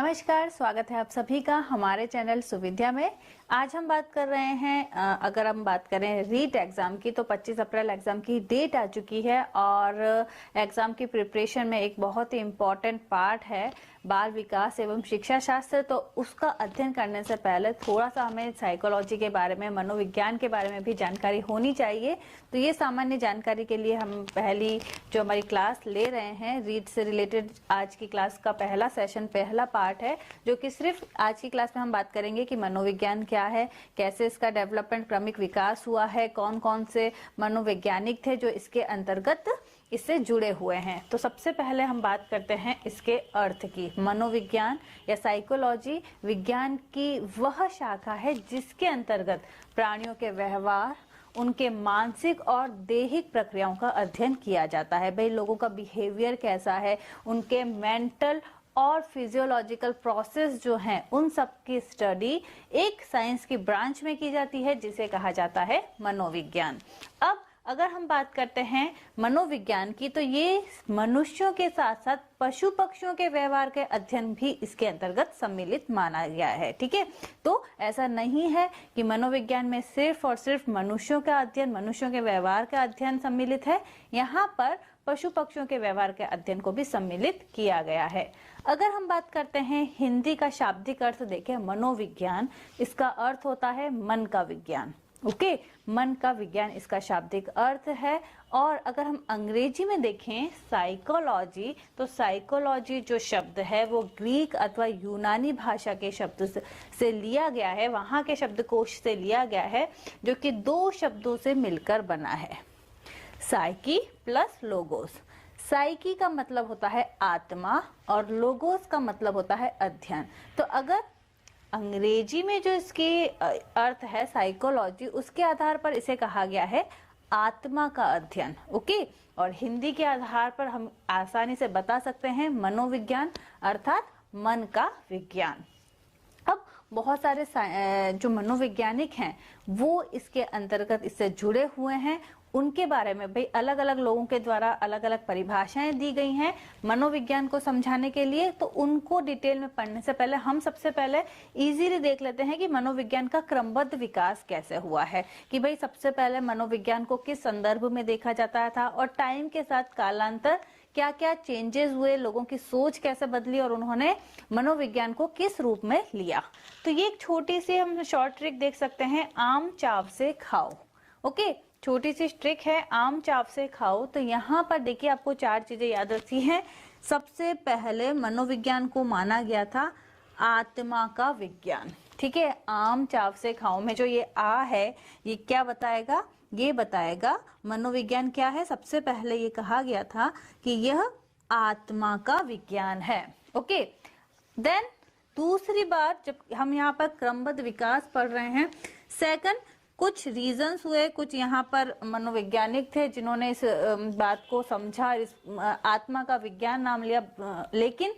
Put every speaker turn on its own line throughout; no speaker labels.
नमस्कार, स्वागत है आप सभी का हमारे चैनल सुविद्या में। आज हम बात कर रहे हैं अगर हम बात करें रीट एग्जाम की तो 25 अप्रैल एग्जाम की डेट आ चुकी है और एग्जाम की प्रिपरेशन में एक बहुत ही इम्पोर्टेंट पार्ट है बाल विकास एवं शिक्षा शास्त्र। तो उसका अध्ययन करने से पहले थोड़ा सा हमें साइकोलॉजी के बारे में, मनोविज्ञान के बारे में भी जानकारी होनी चाहिए। तो ये सामान्य जानकारी के लिए हम पहली जो हमारी क्लास ले रहे हैं रीट से रिलेटेड, आज की क्लास का पहला सेशन, पहला पार्ट है जो कि सिर्फ आज की क्लास में हम बात करेंगे कि मनोविज्ञान क्या है, कैसे इसका डेवलपमेंट, क्रमिक विकास हुआ है, कौन कौन से मनोवैज्ञानिक थे जो इसके अंतर्गत इससे जुड़े हुए हैं। तो सबसे पहले हम बात करते हैं इसके अर्थ की। मनोविज्ञान या साइकोलॉजी विज्ञान की वह शाखा है जिसके अंतर्गत प्राणियों के व्यवहार, उनके मानसिक और दैहिक प्रक्रियाओं का अध्ययन किया जाता है। भाई लोगों का बिहेवियर कैसा है, उनके मेंटल और फिजियोलॉजिकल प्रोसेस जो हैं उन सब की स्टडी एक साइंस की ब्रांच में की जाती है जिसे कहा जाता है मनोविज्ञान। अब अगर हम बात करते हैं मनोविज्ञान की तो ये मनुष्यों के साथ साथ पशु पक्षियों के व्यवहार के अध्ययन भी इसके अंतर्गत सम्मिलित माना गया है। ठीक है, तो ऐसा नहीं है कि मनोविज्ञान में सिर्फ और सिर्फ मनुष्यों का अध्ययन, मनुष्यों के व्यवहार का अध्ययन सम्मिलित है, यहाँ पर पशु पक्षियों के व्यवहार के अध्ययन को भी सम्मिलित किया गया है। अगर हम बात करते हैं हिंदी का शाब्दिक अर्थ देखें मनोविज्ञान, इसका अर्थ होता है मन का विज्ञान। ओके, मन का विज्ञान इसका शाब्दिक अर्थ है। और अगर हम अंग्रेजी में देखें साइकोलॉजी, तो साइकोलॉजी जो शब्द है वो ग्रीक अथवा यूनानी भाषा के शब्द से लिया गया है, वहां के शब्दकोश से लिया गया है, जो कि दो शब्दों से मिलकर बना है, साइकी प्लस लोगोस। साइकी का मतलब होता है आत्मा और लोगोस का मतलब होता है अध्ययन। तो अगर अंग्रेजी में जो इसके अर्थ है साइकोलॉजी, उसके आधार पर इसे कहा गया है आत्मा का अध्ययन। ओके, और हिंदी के आधार पर हम आसानी से बता सकते हैं मनोविज्ञान अर्थात मन का विज्ञान। अब बहुत सारे जो मनोवैज्ञानिक हैं वो इसके अंतर्गत इससे जुड़े हुए हैं। उनके बारे में भाई अलग अलग लोगों के द्वारा अलग अलग परिभाषाएं दी गई हैं मनोविज्ञान को समझाने के लिए। तो उनको डिटेल में पढ़ने से पहले हम सबसे पहले इजीली देख लेते हैं कि मनोविज्ञान का क्रमबद्ध विकास कैसे हुआ है, कि भाई सबसे पहले मनोविज्ञान को किस संदर्भ में देखा जाता था और टाइम के साथ कालांतर क्या क्या चेंजेस हुए, लोगों की सोच कैसे बदली और उन्होंने मनोविज्ञान को किस रूप में लिया। तो ये एक छोटी सी हम शॉर्ट ट्रिक देख सकते हैं, आम चाव से खाओ। ओके, छोटी सी ट्रिक है, आम चाव से खाओ। तो यहाँ पर देखिए आपको चार चीजें याद रखी हैं। सबसे पहले मनोविज्ञान को माना गया था आत्मा का विज्ञान। ठीक है, आम चाव से खाओ में जो ये आ है ये क्या बताएगा, ये बताएगा मनोविज्ञान क्या है। सबसे पहले ये कहा गया था कि यह आत्मा का विज्ञान है। ओके, देन दूसरी बात जब हम यहाँ पर क्रमबद्ध विकास पढ़ रहे हैं, सेकंड कुछ रीजंस हुए, कुछ यहाँ पर मनोवैज्ञानिक थे जिन्होंने इस बात को समझा, इस आत्मा का विज्ञान नाम लिया। लेकिन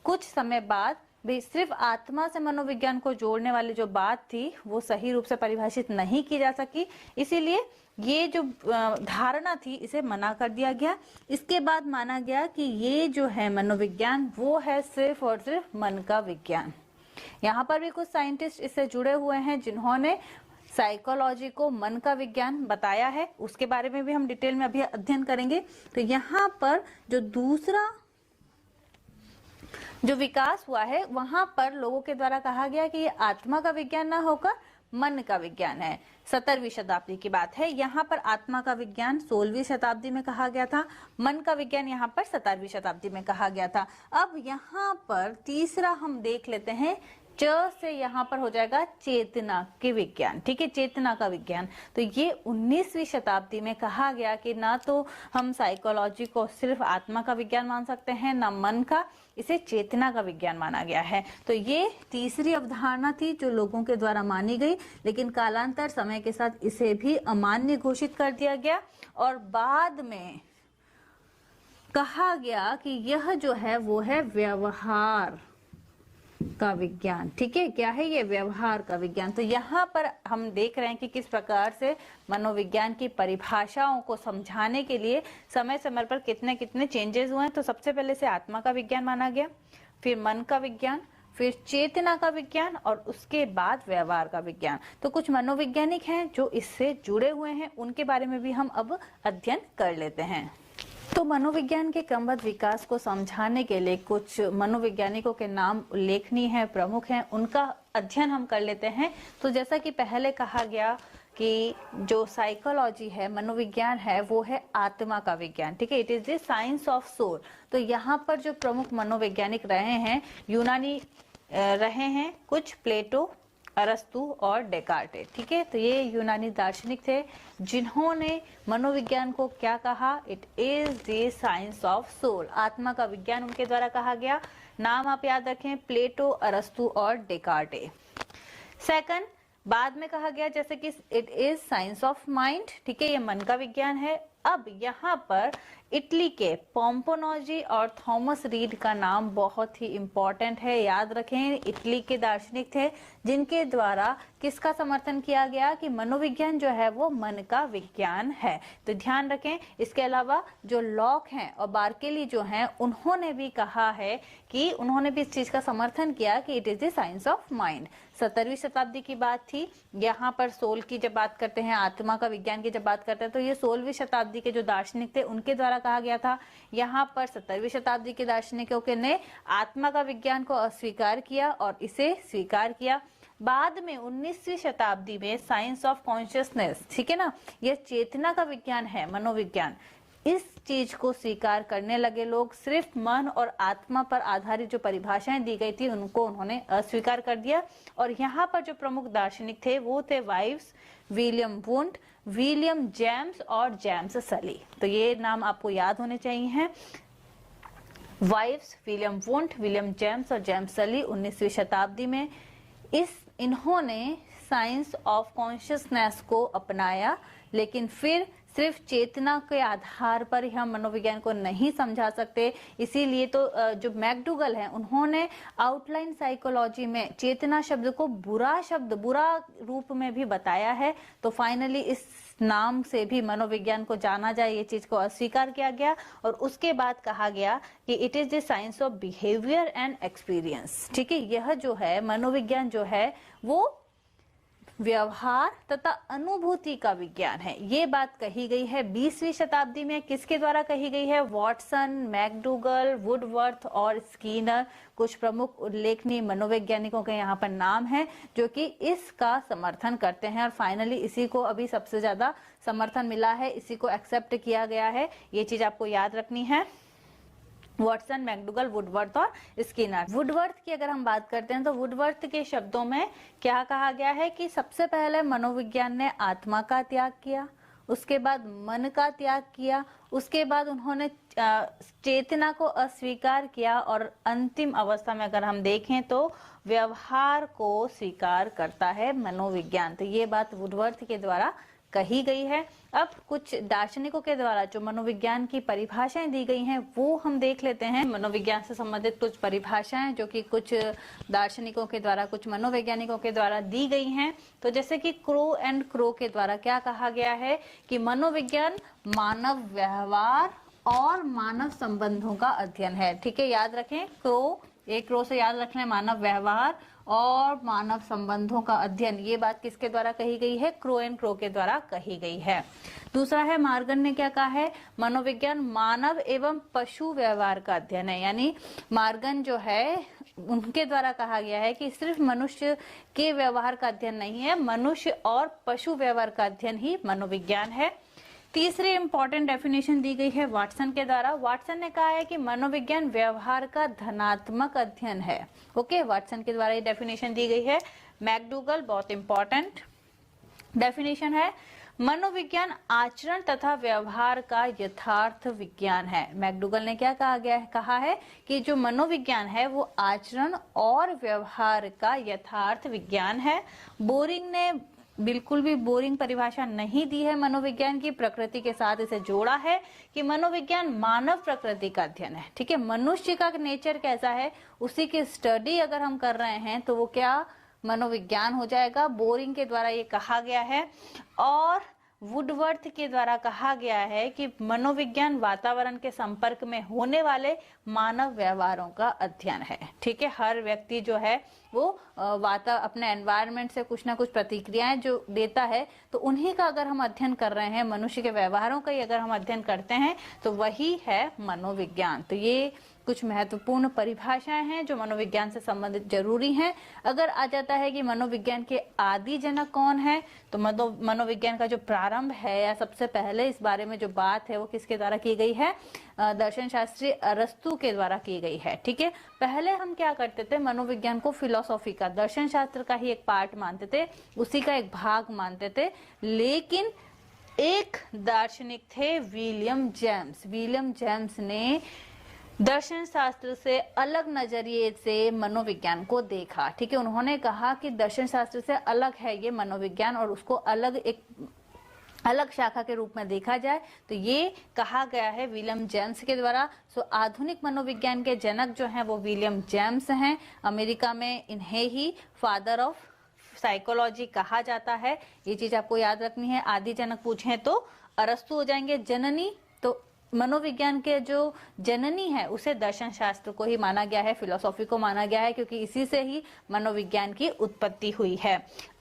कुछ समय बाद भी सिर्फ आत्मा से मनोविज्ञान को जोड़ने वाली जो बात थी वो सही रूप से परिभाषित नहीं की जा सकी, इसीलिए ये जो धारणा थी इसे मना कर दिया गया। इसके बाद माना गया कि ये जो है मनोविज्ञान वो है सिर्फ और सिर्फ मन का विज्ञान। यहाँ पर भी कुछ साइंटिस्ट इससे जुड़े हुए हैं जिन्होंने साइकोलॉजी को मन का विज्ञान बताया है, उसके बारे में भी हम डिटेल में अभी अध्ययन करेंगे। तो यहाँ पर जो दूसरा जो विकास हुआ है वहां पर लोगों के द्वारा कहा गया कि ये आत्मा का विज्ञान ना होकर मन का विज्ञान है। 17वीं शताब्दी की बात है। यहाँ पर आत्मा का विज्ञान 16वीं शताब्दी में कहा गया था, मन का विज्ञान यहाँ पर 17वीं शताब्दी में कहा गया था। अब यहाँ पर तीसरा हम देख लेते हैं, च से यहाँ पर हो जाएगा चेतना के विज्ञान। ठीक है, चेतना का विज्ञान। तो ये 19वीं शताब्दी में कहा गया कि ना तो हम साइकोलॉजी को सिर्फ आत्मा का विज्ञान मान सकते हैं ना मन का, इसे चेतना का विज्ञान माना गया है। तो ये तीसरी अवधारणा थी जो लोगों के द्वारा मानी गई, लेकिन कालांतर समय के साथ इसे भी अमान्य घोषित कर दिया गया और बाद में कहा गया कि यह जो है वो है व्यवहार का विज्ञान। ठीक है, क्या है ये? व्यवहार का विज्ञान। तो यहाँ पर हम देख रहे हैं कि किस प्रकार से मनोविज्ञान की परिभाषाओं को समझाने के लिए समय समय पर कितने कितने चेंजेस हुए हैं। तो सबसे पहले से आत्मा का विज्ञान माना गया, फिर मन का विज्ञान, फिर चेतना का विज्ञान और उसके बाद व्यवहार का विज्ञान। तो कुछ मनोवैज्ञानिक हैं जो इससे जुड़े हुए हैं, उनके बारे में भी हम अब अध्ययन कर लेते हैं। तो मनोविज्ञान के क्रमबद्ध विकास को समझाने के लिए कुछ मनोवैज्ञानिकों के नाम उल्लेखनीय हैं, प्रमुख हैं, उनका अध्ययन हम कर लेते हैं। तो जैसा कि पहले कहा गया कि जो साइकोलॉजी है, मनोविज्ञान है, वो है आत्मा का विज्ञान, ठीक है, it is the science of soul. तो यहाँ पर जो प्रमुख मनोवैज्ञानिक रहे हैं, यूनानी रहे हैं कुछ, प्लेटो, अरस्तु और डेकार्टे, ठीक है। तो ये यूनानी दार्शनिक थे जिन्होंने मनोविज्ञान को क्या कहा, it is the science of soul, आत्मा का विज्ञान उनके द्वारा कहा गया। नाम आप याद रखें, प्लेटो, अरस्तु और डेकार्टे। सेकंड, बाद में कहा गया जैसे कि it is science of mind, ठीक है, ये मन का विज्ञान है। अब यहाँ पर इटली के पोम्पोनोजी और थॉमस रीड का नाम बहुत ही इंपॉर्टेंट है, याद रखें। इटली के दार्शनिक थे जिनके द्वारा किसका समर्थन किया गया कि मनोविज्ञान जो है वो मन का विज्ञान है। तो ध्यान रखें। इसके अलावा जो लॉक हैं और बार्केली जो हैं, उन्होंने भी कहा है कि उन्होंने भी इस चीज का समर्थन किया कि it is the science of mind. 17वीं शताब्दी की बात थी। यहाँ पर सोल की जब बात करते हैं, आत्मा का विज्ञान की जब बात करते हैं, तो ये 16वीं शताब्दी के जो दार्शनिक थे उनके द्वारा कहा गया था। यहाँ पर 17वीं शताब्दी के दार्शनिकों के ने आत्मा का विज्ञान को अस्वीकार किया और इसे स्वीकार किया। बाद में 19वीं शताब्दी में साइंस ऑफ कॉन्शियसनेस, ठीक है ना, यह चेतना का विज्ञान है, मनोविज्ञान, इस चीज को स्वीकार करने लगे लोग। सिर्फ मन और आत्मा पर आधारित जो परिभाषाएं दी गई थी उनको उन्होंने अस्वीकार कर दिया। और यहाँ पर जो प्रमुख दार्शनिक थे वो थे wives, William Wundt, William James और जेम्स सली। तो ये नाम आपको याद होने चाहिए। Wives, William Wundt, William James और जेम्स सली 19वीं शताब्दी में इन्होंने साइंस ऑफ कॉन्शियसनेस को अपनाया, लेकिन फिर सिर्फ चेतना के आधार पर ही हम मनोविज्ञान को नहीं समझा सकते। इसीलिए तो जो मैकडूगल है उन्होंने आउटलाइन साइकोलॉजी में चेतना शब्द को बुरा शब्द, बुरा रूप में भी बताया है। तो फाइनली इस नाम से भी मनोविज्ञान को जाना जाए, ये चीज को अस्वीकार किया गया और उसके बाद कहा गया कि it is the science of behaviour and experience, ठीक है। यह जो है मनोविज्ञान जो है वो व्यवहार तथा अनुभूति का विज्ञान है। ये बात कही गई है 20वीं शताब्दी में। किसके द्वारा कही गई है? वॉटसन, मैकडूगल, वुडवर्थ और स्कीनर, कुछ प्रमुख उल्लेखनीय मनोवैज्ञानिकों के यहाँ पर नाम हैं जो कि इसका समर्थन करते हैं और फाइनली इसी को अभी सबसे ज्यादा समर्थन मिला है, इसी को एक्सेप्ट किया गया है। ये चीज आपको याद रखनी है। वॉटसन, मैकडूगल, वुडवर्थ और स्किनर। वुडवर्थ की अगर हम बात करते हैं तो वुडवर्थ के शब्दों में क्या कहा गया है कि सबसे पहले मनोविज्ञान ने आत्मा का त्याग किया, उसके बाद मन का त्याग किया, उसके बाद उन्होंने चेतना को अस्वीकार किया और अंतिम अवस्था में अगर हम देखें तो व्यवहार को स्वीकार करता है मनोविज्ञान। तो ये बात वुडवर्थ के द्वारा कही गई है। अब कुछ दार्शनिकों के द्वारा जो मनोविज्ञान की परिभाषाएं दी गई हैं वो हम देख लेते हैं। मनोविज्ञान से संबंधित कुछ परिभाषाएं जो कि कुछ दार्शनिकों के द्वारा, कुछ मनोवैज्ञानिकों के द्वारा दी गई हैं। तो जैसे कि क्रो एंड क्रो के द्वारा क्या कहा गया है कि मनोविज्ञान मानव व्यवहार और मानव संबंधों का अध्ययन है, ठीक है, याद रखें। क्रो, एक क्रो से याद रखना है, मानव व्यवहार और मानव संबंधों का अध्ययन। ये बात किसके द्वारा कही गई है? क्रो एंड क्रो के द्वारा कही गई है। दूसरा है मार्गन ने क्या कहा है? मनोविज्ञान मानव एवं पशु व्यवहार का अध्ययन है। यानी मार्गन जो है उनके द्वारा कहा गया है कि सिर्फ मनुष्य के व्यवहार का अध्ययन नहीं है, मनुष्य और पशु व्यवहार का अध्ययन ही मनोविज्ञान है। तीसरी इंपॉर्टेंट डेफिनेशन दी गई है वाटसन के द्वारा। वाटसन ने कहा है कि मनोविज्ञान व्यवहार का धनात्मक अध्ययन है। ओके, वाटसन के द्वारा ये डेफिनेशन दी गई है। मैकडूगल, बहुत इंपॉर्टेंट डेफिनेशन है, मनोविज्ञान आचरण तथा व्यवहार का यथार्थ विज्ञान है। मैकडूगल ने क्या कहा है कि जो मनोविज्ञान है वो आचरण और व्यवहार का यथार्थ विज्ञान है। बोरिंग ने बिल्कुल भी बोरिंग परिभाषा नहीं दी है मनोविज्ञान की, प्रकृति के साथ इसे जोड़ा है कि मनोविज्ञान मानव प्रकृति का अध्ययन है, ठीक है। मनुष्य का नेचर कैसा है उसी की स्टडी अगर हम कर रहे हैं तो वो क्या मनोविज्ञान हो जाएगा, बोरिंग के द्वारा ये कहा गया है। और वुडवर्थ के द्वारा कहा गया है कि मनोविज्ञान वातावरण के संपर्क में होने वाले मानव व्यवहारों का अध्ययन है। ठीक है, हर व्यक्ति जो है वो अपने एनवायरनमेंट से कुछ ना कुछ प्रतिक्रियाएं जो देता है, तो उन्हीं का अगर हम अध्ययन कर रहे हैं, मनुष्य के व्यवहारों का ही अगर हम अध्ययन करते हैं तो वही है मनोविज्ञान। तो ये कुछ महत्वपूर्ण परिभाषाएं हैं जो मनोविज्ञान से संबंधित जरूरी हैं। अगर आ जाता है कि मनोविज्ञान के आदि जनक कौन है, तो मनोविज्ञान का जो प्रारंभ है या सबसे पहले इस बारे में जो बात है वो किसके द्वारा की गई है? दर्शन शास्त्री अरस्तु के द्वारा की गई है। ठीक है, पहले हम क्या करते थे, मनोविज्ञान को फिलॉसफी का, दर्शन शास्त्र का ही एक पार्ट मानते थे, उसी का एक भाग मानते थे। लेकिन एक दार्शनिक थे विलियम जेम्स। विलियम जेम्स ने दर्शन शास्त्र से अलग नजरिए से मनोविज्ञान को देखा। ठीक है, उन्होंने कहा कि दर्शन शास्त्र से अलग है ये मनोविज्ञान और उसको एक अलग शाखा के रूप में देखा जाए। तो ये कहा गया है विलियम जेम्स के द्वारा। सो आधुनिक मनोविज्ञान के जनक जो हैं वो विलियम जेम्स हैं। अमेरिका में इन्हें ही फादर ऑफ साइकोलॉजी कहा जाता है। ये चीज आपको याद रखनी है। आदि जनक पूछें तो अरस्तु हो जाएंगे। जननी, तो मनोविज्ञान के जो जननी है उसे दर्शन शास्त्र को ही माना गया है, फिलॉसफी को माना गया है, क्योंकि इसी से ही मनोविज्ञान की उत्पत्ति हुई है।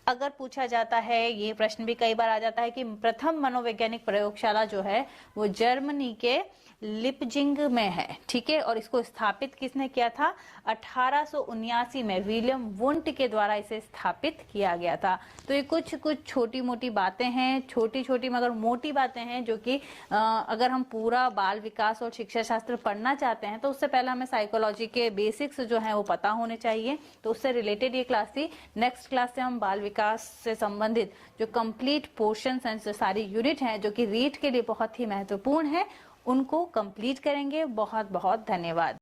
अगर पूछा जाता है, ये प्रश्न भी कई बार आ जाता है कि प्रथम मनोवैज्ञानिक प्रयोगशाला जो है वो जर्मनी के लिपजिंग में है। ठीक है, और इसको स्थापित किसने किया था? 1879 में विलियम वुंट के द्वारा इसे स्थापित किया गया था। तो ये कुछ छोटी मोटी बातें हैं, छोटी छोटी मगर मोटी बातें हैं, जो कि अगर हम पूरा बाल विकास और शिक्षा शास्त्र पढ़ना चाहते हैं तो उससे पहले हमें साइकोलॉजी के बेसिक्स जो हैं वो पता होने चाहिए। तो उससे रिलेटेड ये क्लास थी। नेक्स्ट क्लास से हम बाल विकास से संबंधित जो कंप्लीट पोर्शन एंड सारी यूनिट हैं जो कि रीट के लिए बहुत ही महत्वपूर्ण है, उनको कंप्लीट करेंगे। बहुत बहुत धन्यवाद।